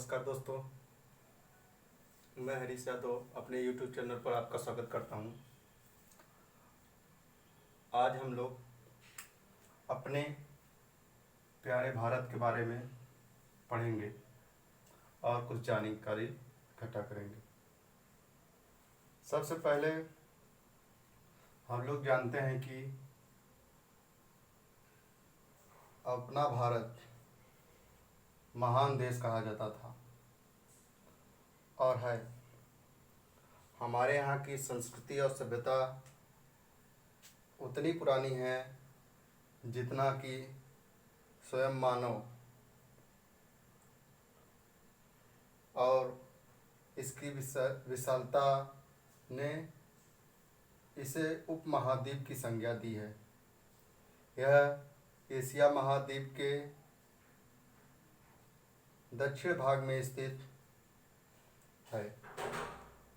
नमस्कार दोस्तों, मैं हरीश यादव अपने YouTube चैनल पर आपका स्वागत करता हूं। आज हम लोग अपने प्यारे भारत के बारे में पढ़ेंगे और कुछ जानकारी इकट्ठा करेंगे। सबसे पहले हम लोग जानते हैं कि अपना भारत महान देश कहा जाता था और है। हमारे यहाँ की संस्कृति और सभ्यता उतनी पुरानी है जितना कि स्वयं मानव, और इसकी विशालता ने इसे उपमहाद्वीप की संज्ञा दी है। यह एशिया महाद्वीप के दक्षिण भाग में स्थित है,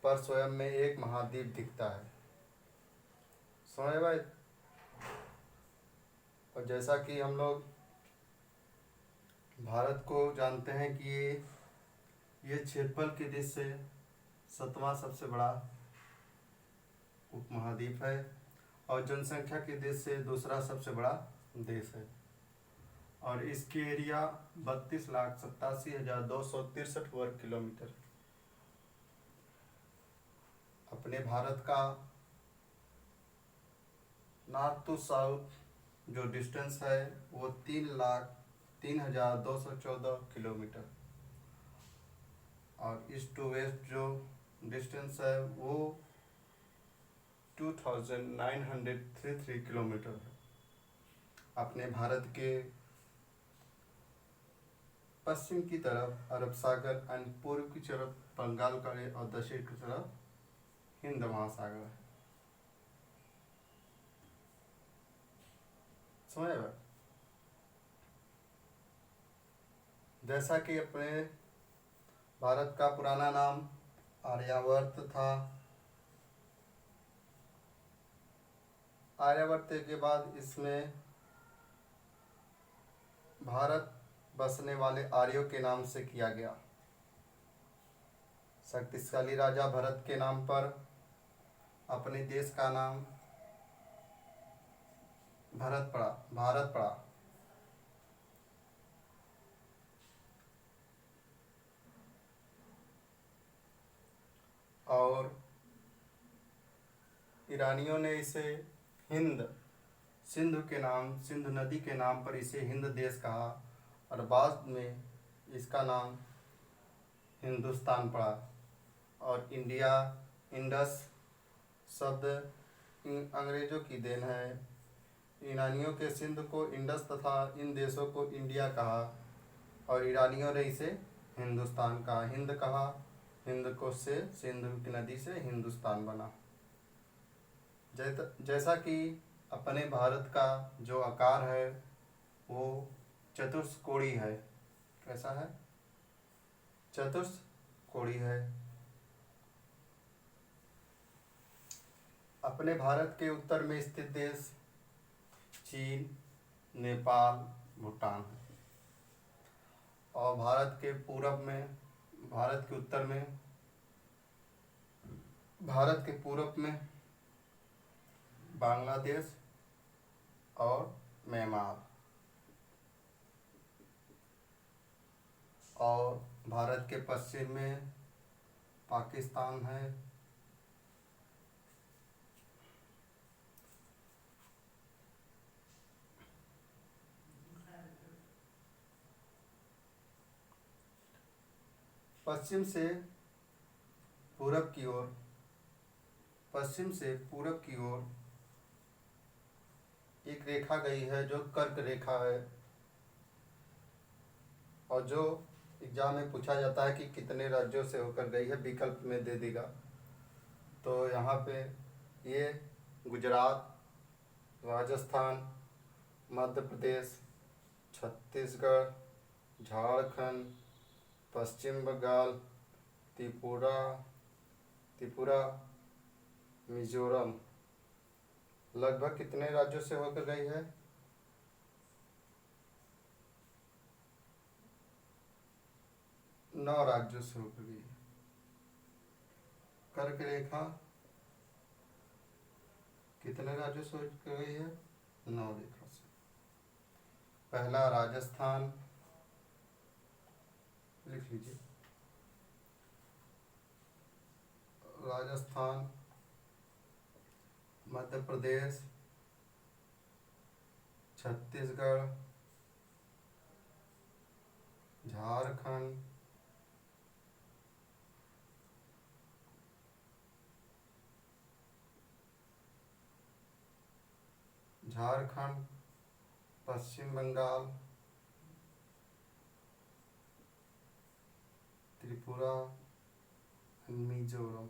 पर स्वयं में एक महाद्वीप दिखता है। समझ भाई। और जैसा कि हम लोग भारत को जानते हैं कि ये क्षेत्रफल की दृष्टि से 7वां सबसे बड़ा उपमहाद्वीप है और जनसंख्या की दृष्टि से दूसरा सबसे बड़ा देश है। और इसकी एरिया 32,87,263 वर्ग किलोमीटर। अपने भारत का नॉर्थ टू साउथ जो डिस्टेंस है वो 3,03,214 किलोमीटर, और ईस्ट टू वेस्ट जो डिस्टेंस है वो 2,933 किलोमीटर है। अपने भारत के पश्चिम की तरफ अरब सागर, पूर्व की तरफ बंगाल खाड़ी और दक्षिण की तरफ हिंद महासागर है। समझे भाई। जैसा कि अपने भारत का पुराना नाम आर्यावर्त था। आर्यावर्त के बाद इसमें भारत बसने वाले आर्यों के नाम से किया गया। शक्तिशाली राजा भरत के नाम पर अपने देश का नाम भारत पड़ा। और ईरानियों ने इसे सिंधु नदी के नाम पर इसे हिंद देश कहा, और बाद में इसका नाम हिंदुस्तान पड़ा। और इंडिया, इंडस शब्द अंग्रेजों की देन है। ईरानियों के सिंध को इंडस तथा इन देशों को इंडिया कहा, और ईरानियों ने इसे हिंदुस्तान कहा। हिंद कहा, हिंद को से सिंधु की नदी से हिंदुस्तान बना। जैसा कि अपने भारत का जो आकार है वो चतुष्कोणीय है। कैसा है? चतुष्कोणीय है। अपने भारत के उत्तर में स्थित देश चीन, नेपाल, भूटान है। और भारत के पूरब में बांग्लादेश और म्यांमार, और भारत के पश्चिम में पाकिस्तान है। पश्चिम से पूरब की ओर एक रेखा गई है जो कर्क रेखा है, और जो एग्जाम में पूछा जाता है कि कितने राज्यों से होकर गई है, विकल्प में दे देगा। तो यहाँ पे ये गुजरात, राजस्थान, मध्य प्रदेश, छत्तीसगढ़, झारखंड, पश्चिम बंगाल, त्रिपुरा, मिजोरम, लगभग कितने राज्यों से होकर गई है? 9 राज्यों से होकर गई है। कर्क रेखा कितने राज्यों से होकर गई है? 9 रेखा से। पहला राजस्थान, लिख लीजिए, राजस्थान, मध्य प्रदेश, छत्तीसगढ़, झारखंड, पश्चिम बंगाल, त्रिपुरा, मिजोरम।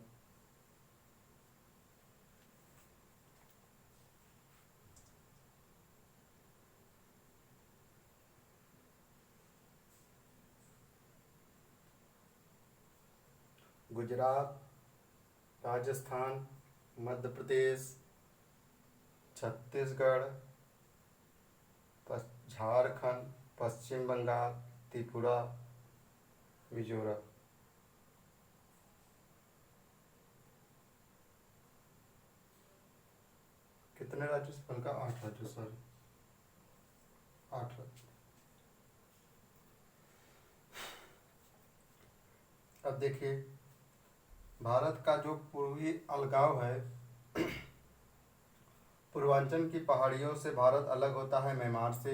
गुजरात, राजस्थान, मध्य प्रदेश, छत्तीसगढ़, झारखंड, पश्चिम बंगाल, त्रिपुरा, मिजोरम। कितने राज्यों से बल्कि 8 राज्यों, सॉरी 8 राज्य। अब देखिए, भारत का जो पूर्वी अलगाव है, पूर्वांचल की पहाड़ियों से भारत अलग होता है म्यांमार से,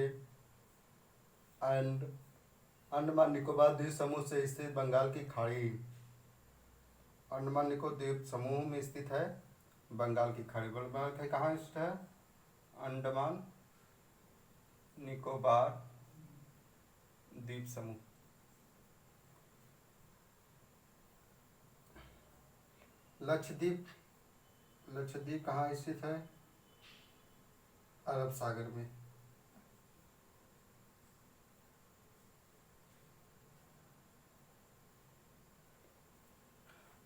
एंड अंडमान निकोबार द्वीप समूह से स्थित बंगाल की खाड़ी, अंडमान निकोबार द्वीप समूह में स्थित है बंगाल की खाड़ी। बंगाल की कहाँ स्थित है? अंडमान निकोबार द्वीप समूह। लक्षद्वीप, लक्षद्वीप कहाँ स्थित है? अरब सागर में।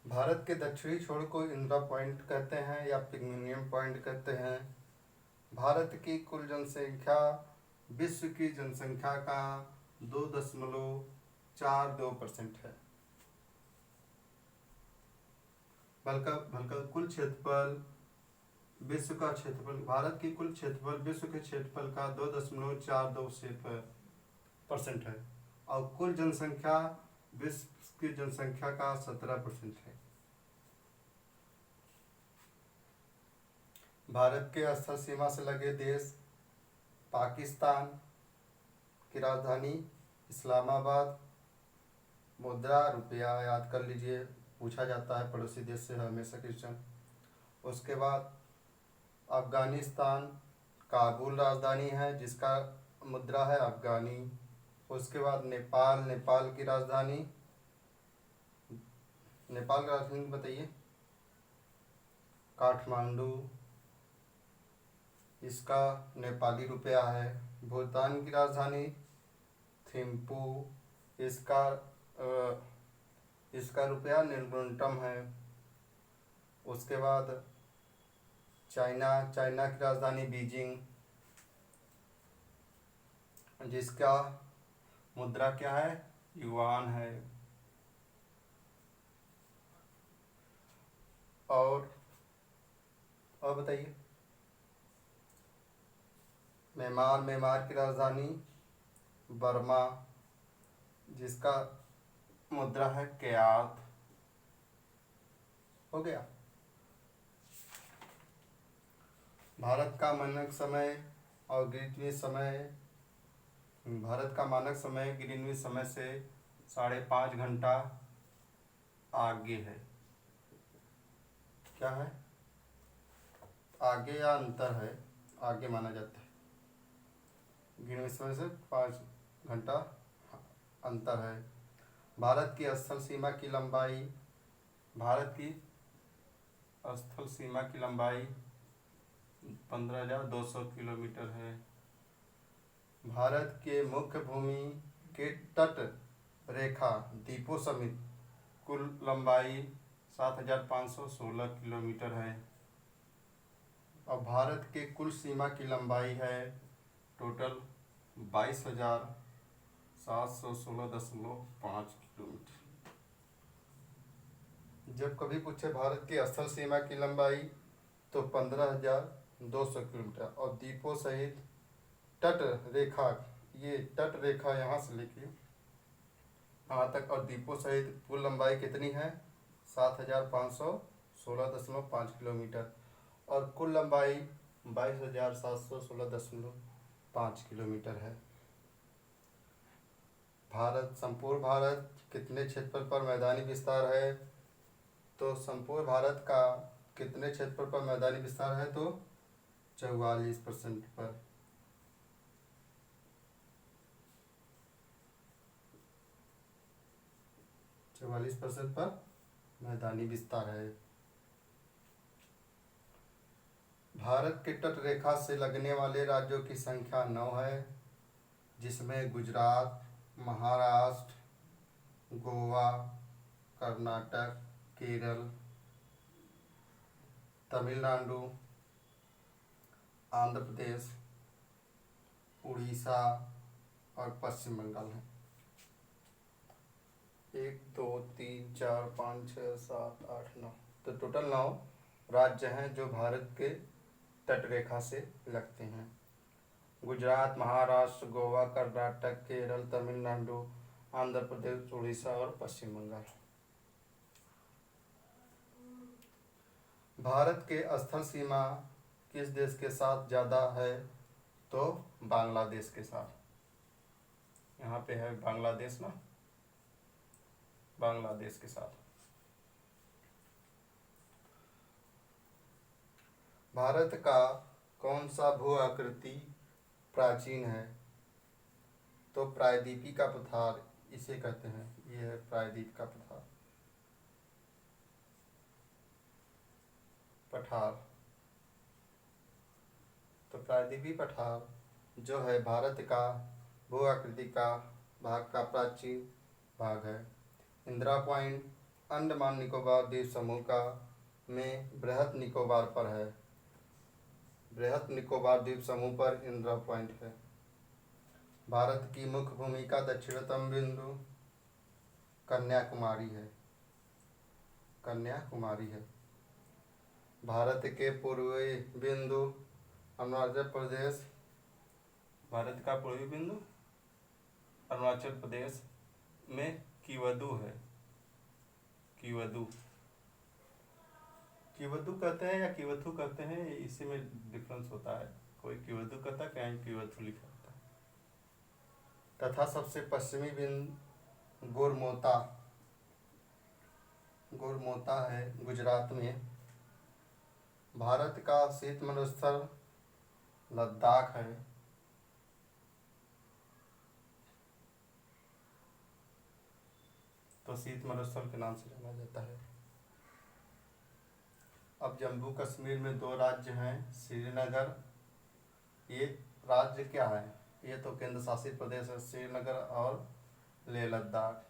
भारत के दक्षिणी छोर को इंदिरा पॉइंट कहते हैं या पिग्मेलियन पॉइंट कहते हैं। भारत की कुल जनसंख्या विश्व की जनसंख्या का 2.42% है। बल्कि कुल क्षेत्रफल, विश्व का क्षेत्रफल, भारत की कुल क्षेत्रफल विश्व के क्षेत्रफल का 2.42% है और कुल जनसंख्या विश्व की जनसंख्या का 17% है। भारत के स्थल सीमा से लगे देश पाकिस्तान की राजधानी इस्लामाबाद, मुद्रा रुपया, याद कर लीजिए, पूछा जाता है पड़ोसी देश से हमेशा क्वेश्चन। उसके बाद अफगानिस्तान, काबुल राजधानी है जिसका मुद्रा है अफगानी। उसके बाद नेपाल, नेपाल की राजधानी, नेपाल की राजधानी बताइए? काठमांडू, इसका नेपाली रुपया है। भूटान की राजधानी थिम्पू, इसका रुपया न्यूनतम है। उसके बाद चाइना की राजधानी बीजिंग, जिसका मुद्रा क्या है? युआन है। और बताइए, म्यांमार की राजधानी बर्मा, जिसका मुद्रा है क्यात। हो गया। भारत का मानक समय और ग्रीनविच समय, भारत का मानक समय ग्रीनविच समय से 5.5 घंटा आगे है। क्या है? आगे या अंतर है, आगे माना जाता है। ग्रीनविच समय से 5 घंटा अंतर है। भारत की स्थल सीमा की लंबाई, भारत की स्थल सीमा की लंबाई 15,200 किलोमीटर है। भारत के मुख्य भूमि के तट रेखा द्वीपों समेत कुल लंबाई 7,516 किलोमीटर है और भारत के कुल सीमा की लंबाई है टोटल 22,716.5 किलोमीटर। जब कभी पूछे भारत की स्थल सीमा की लंबाई तो 15,200 किलोमीटर, और द्वीपों सहित तट रेखा, ये तट रेखा यहाँ से लेके यहाँ तक और द्वीपों सहित कुल लंबाई कितनी है? 7,516.5 किलोमीटर, और कुल लंबाई 22,716.5 किलोमीटर है। संपूर्ण भारत कितने क्षेत्रफल पर मैदानी विस्तार है? तो संपूर्ण भारत का कितने क्षेत्रफल पर मैदानी विस्तार है? तो 44% पर। 44% पर मैदानी विस्तार है। भारत के तट रेखा से लगने वाले राज्यों की संख्या 9 है, जिसमें गुजरात, महाराष्ट्र, गोवा, कर्नाटक, केरल, तमिलनाडु, आंध्र प्रदेश, उड़ीसा और पश्चिम बंगाल है। 1 2 3 4 5 6 7 8 9, तो टोटल 9 राज्य हैं जो भारत के तट रेखा से लगते हैं। गुजरात, महाराष्ट्र, गोवा, कर्नाटक, केरल, तमिलनाडु, आंध्र प्रदेश, उड़ीसा और पश्चिम बंगाल। भारत के स्थल सीमा किस देश के साथ ज़्यादा है? तो बांग्लादेश के साथ। यहाँ पे है बांग्लादेश ना, बांग्लादेश के साथ। भारत का कौन सा भू आकृति प्राचीन है? तो प्रायद्वीपी का पठार इसे कहते हैं, ये है प्रायद्वीप का पठार। तो प्रायद्वीपी पठार जो है भारत का भू आकृति का भाग का प्राचीन भाग है। इंदिरा पॉइंट अंडमान निकोबार द्वीप समूह का में बृहद निकोबार पर है। बृहद निकोबार द्वीप समूह पर इंदिरा पॉइंट है। भारत की मुख्य भूमि का दक्षिणतम बिंदु कन्याकुमारी है। कन्याकुमारी है। भारत के पूर्वी बिंदु अरुणाचल प्रदेश। भारत का पूर्वी बिंदु अरुणाचल प्रदेश में किवदू है। किवदू कहते हैं या किवथू कहते हैं, इसी में डिफरेंस होता है। कोई किवदू कहता है, कहीं किवथू लिखा होता है। तथा सबसे पश्चिमी बिंदु गोरमोता है गुजरात में। भारत का शीत मरुस्थल लद्दाख है। तो शीत मरुस्थल के नाम से जाना जाता है। अब जम्मू कश्मीर में 2 राज्य हैं, श्रीनगर, ये राज्य क्या है? ये तो केंद्र शासित प्रदेश है, श्रीनगर और लेह लद्दाख।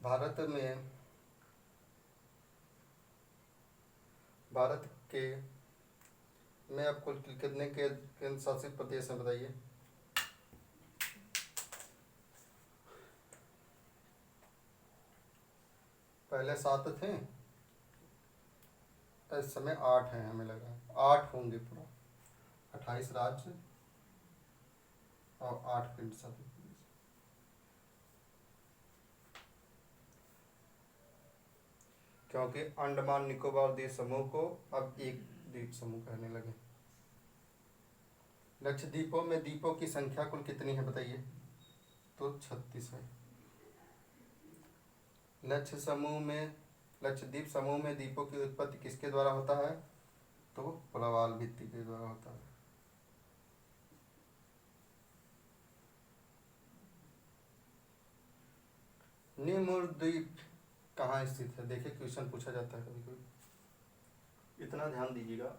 भारत के में अब कुल कितने के केंद्र शासित प्रदेश हैं बताइए? पहले 7 थे, इस समय 8 हैं, हमें लगा 8 होंगे पूरा। 28 राज्य और 8 केंद्र शासित प्रदेश। क्योंकि अंडमान निकोबार द्वीप समूह को अब एक द्वीप समूह कहने लगे। लक्षद्वीपों में द्वीपों की संख्या कुल कितनी है बताइए? तो 36 है। लक्षद्वीप समूह में द्वीपों की उत्पत्ति किसके द्वारा होता है? तो प्रवाल भित्ति के द्वारा होता है। निम्न द्वीप कहाँ स्थित है? देखिए क्वेश्चन पूछा जाता है कभी कभी, इतना ध्यान दीजिएगा।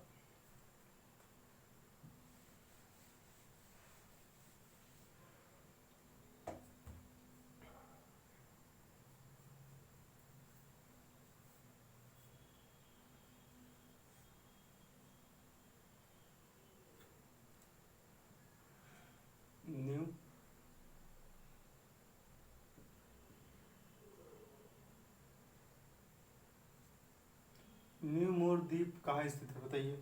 कहाँ स्थित है बताइए?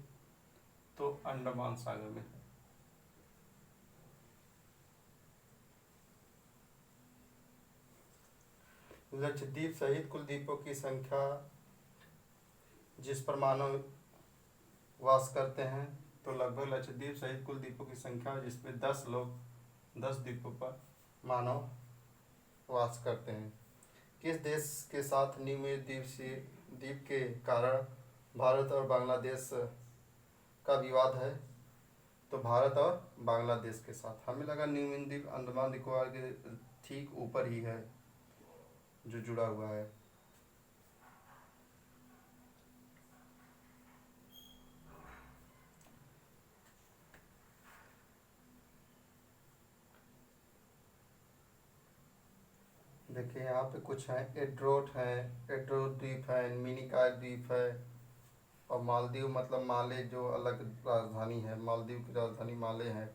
तो अंडमान सागर में। लक्षद्वीप सहित कुल द्वीपों की संख्या जिस पर मानव वास करते हैं, तो लगभग लक्षद्वीप सहित कुल द्वीपों की संख्या जिसमें 10 द्वीपों पर मानव वास करते हैं। किस देश के साथ नियमित द्वीप के कारण भारत और बांग्लादेश का विवाद है? तो भारत और बांग्लादेश के साथ। हमें लगा न्यूमिन द्वीप अंडमान निकोबार के ठीक ऊपर ही है जो जुड़ा हुआ है। देखिए यहाँ पे कुछ है, एड्रोट द्वीप है, मिनिकॉय द्वीप है, और मालदीव मतलब माले जो अलग राजधानी है, मालदीव की राजधानी माले है।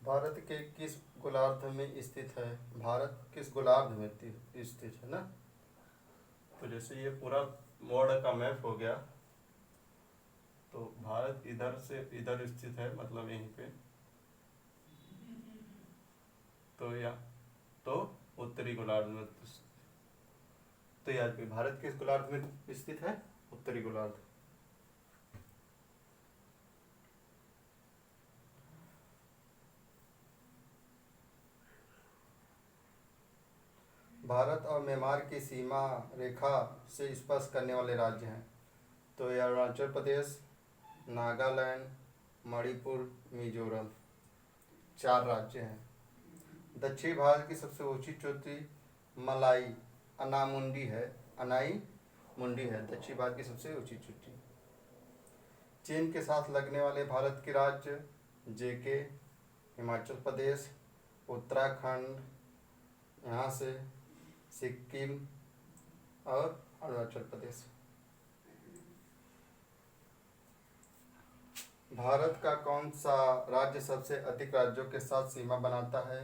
भारत के किस गोलार्ध में स्थित है? भारत किस गोलार्ध में स्थित है ना? तो जैसे ये पूरा वर्ल्ड का मैप हो गया, तो भारत इधर से इधर स्थित है, मतलब यहीं पे। तो या तो उत्तरी गोलार्ध में। तो याद भी भारत किस गोलार्ध में स्थित है? उत्तरी गोलार्ध। भारत और म्यांमार की सीमा रेखा से स्पर्श करने वाले राज्य हैं। तो ये अरुणाचल प्रदेश, नागालैंड, मणिपुर, मिजोरम 4 राज्य हैं। दक्षिण भारत की सबसे ऊंची चोटी मलाई अनामुंडी है, अनाई मुंडी है दक्षिण भारत की सबसे ऊंची चोटी। चीन के साथ लगने वाले भारत के राज्य जेके, हिमाचल प्रदेश, उत्तराखंड, यहाँ से सिक्किम और अरुणाचल प्रदेश। भारत का कौन सा राज्य सबसे अधिक राज्यों के साथ सीमा बनाता है?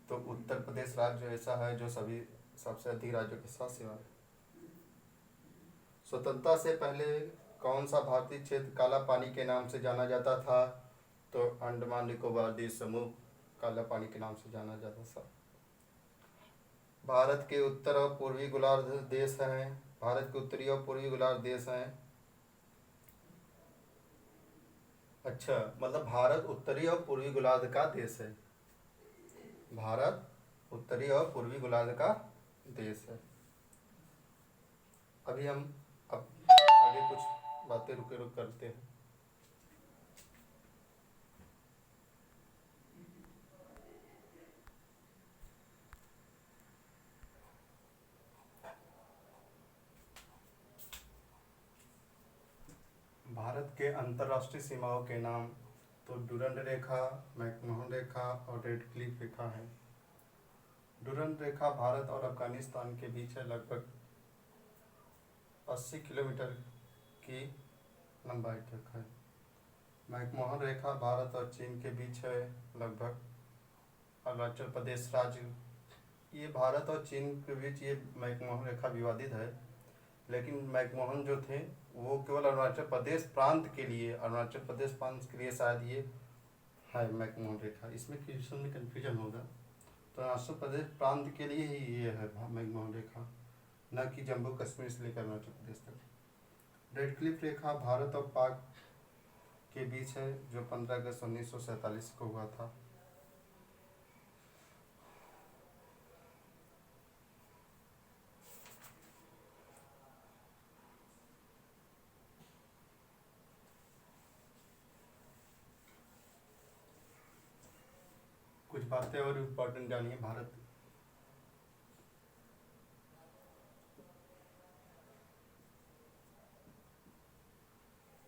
तो उत्तर प्रदेश राज्य ऐसा है जो सभी सबसे अधिक राज्यों के साथ सीमा। स्वतंत्रता से पहले कौन सा भारतीय क्षेत्र काला पानी के नाम से जाना जाता था? तो अंडमान निकोबार द्वीप समूह काला पानी के नाम से जाना जाता था। भारत के उत्तर और पूर्वी गोलार्ध देश हैं। भारत के उत्तरी और पूर्वी गोलार्ध देश हैं। अच्छा, मतलब भारत उत्तरी और पूर्वी गोलार्ध का देश है। भारत उत्तरी और पूर्वी गोलार्ध का देश है। अभी हम अब आगे कुछ बातें रुक करते हैं। भारत के अंतर्राष्ट्रीय सीमाओं के नाम तो डुरंड रेखा, मैकमोहन रेखा और रेड क्लिफ रेखा है। डुरंड रेखा भारत और अफगानिस्तान के बीच है, लगभग 80 किलोमीटर की लंबाई तक है। मैकमोहन रेखा भारत और चीन के बीच है, लगभग अरुणाचल प्रदेश राज्य। ये भारत और चीन के बीच ये मैकमोहन रेखा विवादित है, लेकिन मैकमोहन जो थे वो केवल अरुणाचल प्रदेश प्रांत के लिए शायद ये है मैकमोहन रेखा। इसमें क्वेश्चन में कन्फ्यूजन होगा, तो अरुणाचल प्रदेश प्रांत के लिए ही ये है मैकमोहन रेखा, न कि जम्मू कश्मीर से लेकर अरुणाचल प्रदेश तक। रेड क्लिफ रेखा भारत और पाक के बीच है, जो 15 अगस्त 1947 को हुआ था। कुछ बातें और इम्पोर्टेंट जानिए भारत।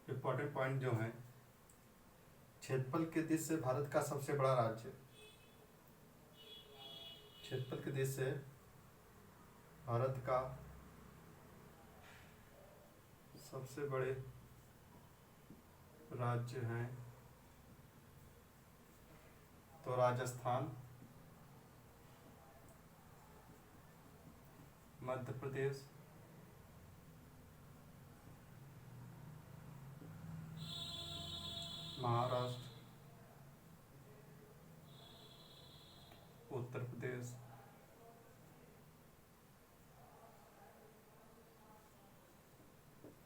इम्पोर्टेंट पॉइंट जो है, क्षेत्रफल के दृष्टि से भारत का सबसे बड़ा राज्य, क्षेत्रफल के दृष्टि से भारत का सबसे बड़े राज्य हैं तो राजस्थान, मध्य प्रदेश, महाराष्ट्र, उत्तर प्रदेश,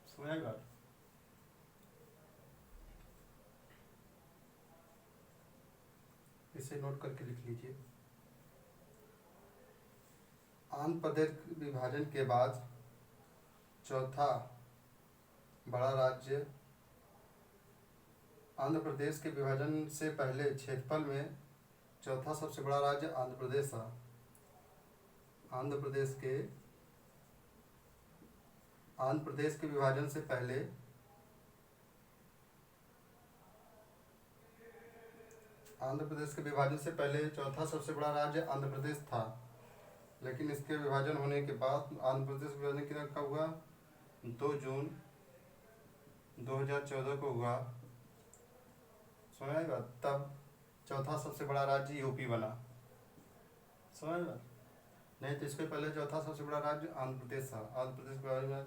सुनेगा, इसे नोट करके लिख लीजिए। आंध्र प्रदेश विभाजन के बाद चौथा बड़ा राज्य, आंध्र प्रदेश के विभाजन से पहले क्षेत्रफल में चौथा सबसे बड़ा राज्य आंध्र प्रदेश था। आंध्र प्रदेश के विभाजन से पहले आंध्र प्रदेश के विभाजन से पहले चौथा सबसे बड़ा राज्य आंध्र प्रदेश था, लेकिन इसके विभाजन होने के बाद आंध्र प्रदेश विभाजन किधर का हुआ? 2 जून 2014 को हुआ। समझेगा? तब चौथा सबसे बड़ा राज्य यूपी बना। समझेगा? नहीं तो इसके पहले चौथा सबसे बड़ा राज्य आंध्र प्रदेश था। आंध्र प्रदेश के बारे में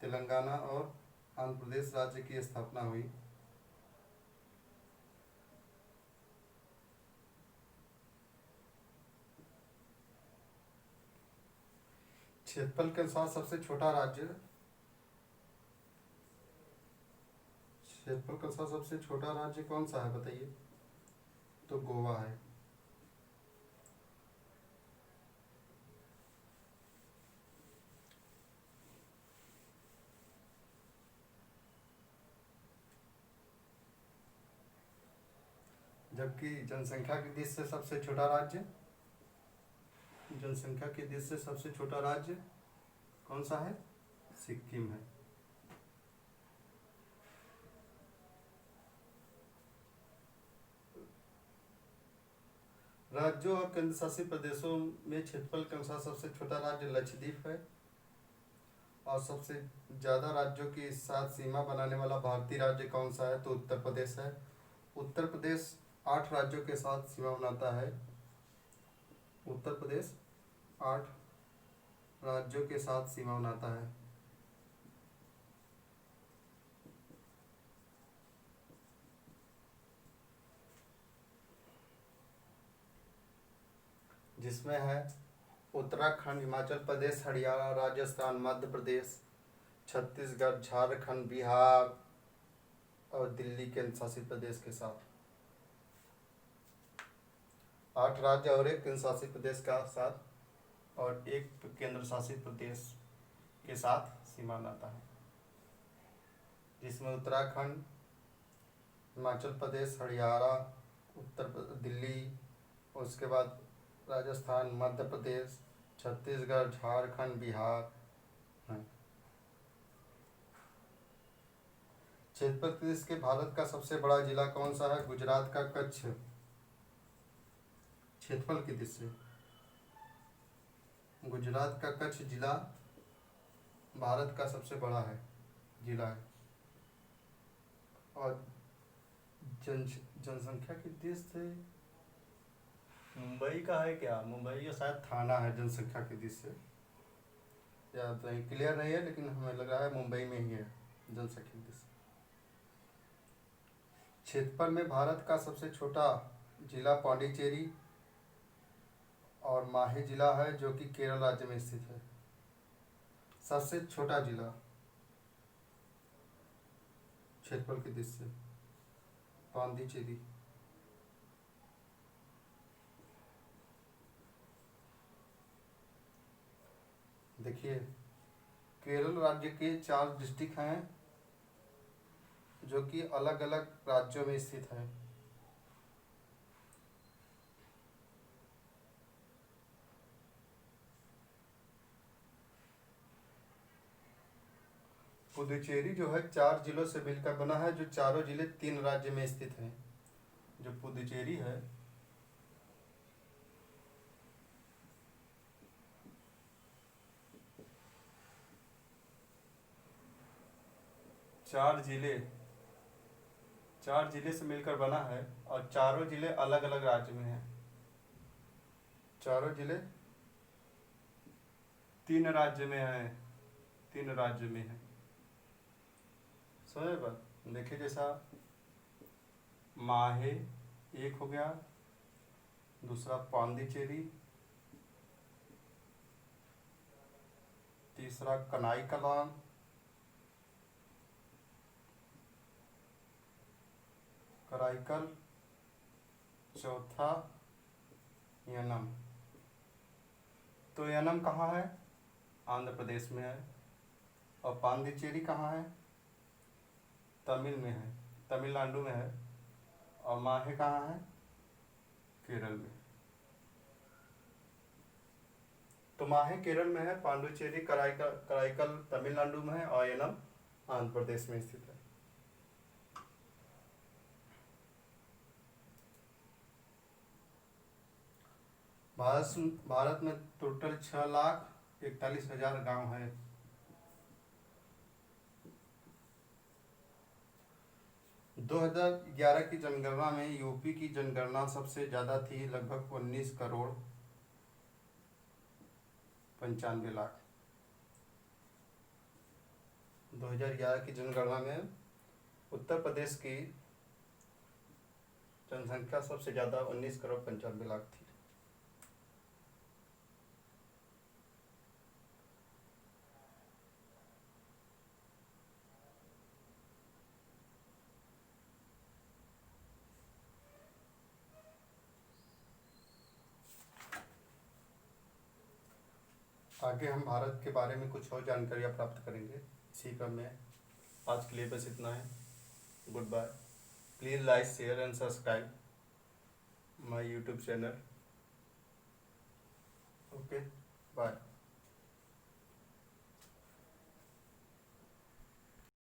तेलंगाना और आंध्र प्रदेश राज्य की स्थापना हुई। क्षेत्रफल के अनुसार सबसे छोटा राज्य, क्षेत्रफल के अनुसार सबसे छोटा राज्य कौन सा है बताइए? तो गोवा है। जबकि जनसंख्या की दृष्टि से सबसे छोटा राज्य, जनसंख्या की दृष्टि से सबसे छोटा राज्य कौन सा है? सिक्किम है। राज्यों और केंद्र शासित प्रदेशों में क्षेत्रफल के अनुसार सबसे छोटा राज्य लक्षद्वीप है और सबसे ज़्यादा राज्यों के साथ सीमा बनाने वाला भारतीय राज्य कौन सा है? तो उत्तर प्रदेश है। उत्तर प्रदेश 8 राज्यों के साथ सीमा बनाता है। उत्तर प्रदेश 8 राज्यों के साथ सीमा बनाता है। जिसमें है उत्तराखंड, हिमाचल प्रदेश, हरियाणा, राजस्थान, मध्य प्रदेश, छत्तीसगढ़, झारखंड, बिहार और दिल्ली केंद्र शासित प्रदेश के साथ। 8 राज्य और एक केंद्र शासित प्रदेश का साथ और एक केंद्र शासित प्रदेश के साथ सीमा बनाता है, जिसमें उत्तराखंड, हिमाचल प्रदेश, हरियाणा, दिल्ली, उसके बाद राजस्थान, मध्य प्रदेश, छत्तीसगढ़, झारखंड, बिहार हैं। क्षेत्रफल के भारत का सबसे बड़ा जिला कौन सा है? गुजरात का कच्छ। क्षेत्रफल की दृष्टि से गुजरात का कच्छ जिला भारत का सबसे बड़ा है जिला है। और जनसंख्या की दृष्टि से मुंबई का है क्या? मुंबई या शायद थाना है जनसंख्या की दृष्टि से, या तो क्लियर नहीं है, लेकिन हमें लग रहा है मुंबई में ही है जनसंख्या की दृष्टि से। क्षेत्रफल में भारत का सबसे छोटा जिला पांडिचेरी और माही जिला है, जो कि केरल राज्य में स्थित है। सबसे छोटा जिला क्षेत्रफल की दृष्टि से पांडिचेरी। देखिए, केरल राज्य के 4 डिस्ट्रिक्ट हैं जो कि अलग अलग राज्यों में स्थित हैं। पुदुचेरी जो है 4 जिलों से मिलकर बना है, जो चारों जिले 3 राज्य में स्थित हैं। जो पुदुचेरी है चार जिले चार जिले से मिलकर बना है और चारों जिले अलग अलग राज्य में हैं। चारों जिले तीन राज्य में हैं, तीन राज्य में हैं। समझ बात? देखिए जैसा माहे एक हो गया, दूसरा पांडिचेरी, तीसरा कनाई कलान, कराईकल, चौथा यनम। तो यनम कहाँ है? आंध्र प्रदेश में है। और पांडिचेरी कहाँ है? तमिल में है, तमिलनाडु में है। और माहे कहाँ है? केरल में। तो माहे केरल में है, पांडिचेरी कराईकल तमिलनाडु में है और यनम आंध्र प्रदेश में स्थित है। भारत में टोटल 6,41,000 गांव है। दो 2011 की जनगणना में यूपी की जनगणना सबसे ज्यादा थी, लगभग 19,95,00,000। 2011 की जनगणना में उत्तर प्रदेश की जनसंख्या सबसे ज्यादा 19,95,00,000 थी। आगे हम भारत के बारे में कुछ और जानकारियाँ प्राप्त करेंगे इसी क्रम में। आज के लिए बस इतना है। Goodbye. Please like, share and subscribe my YouTube channel. Okay bye.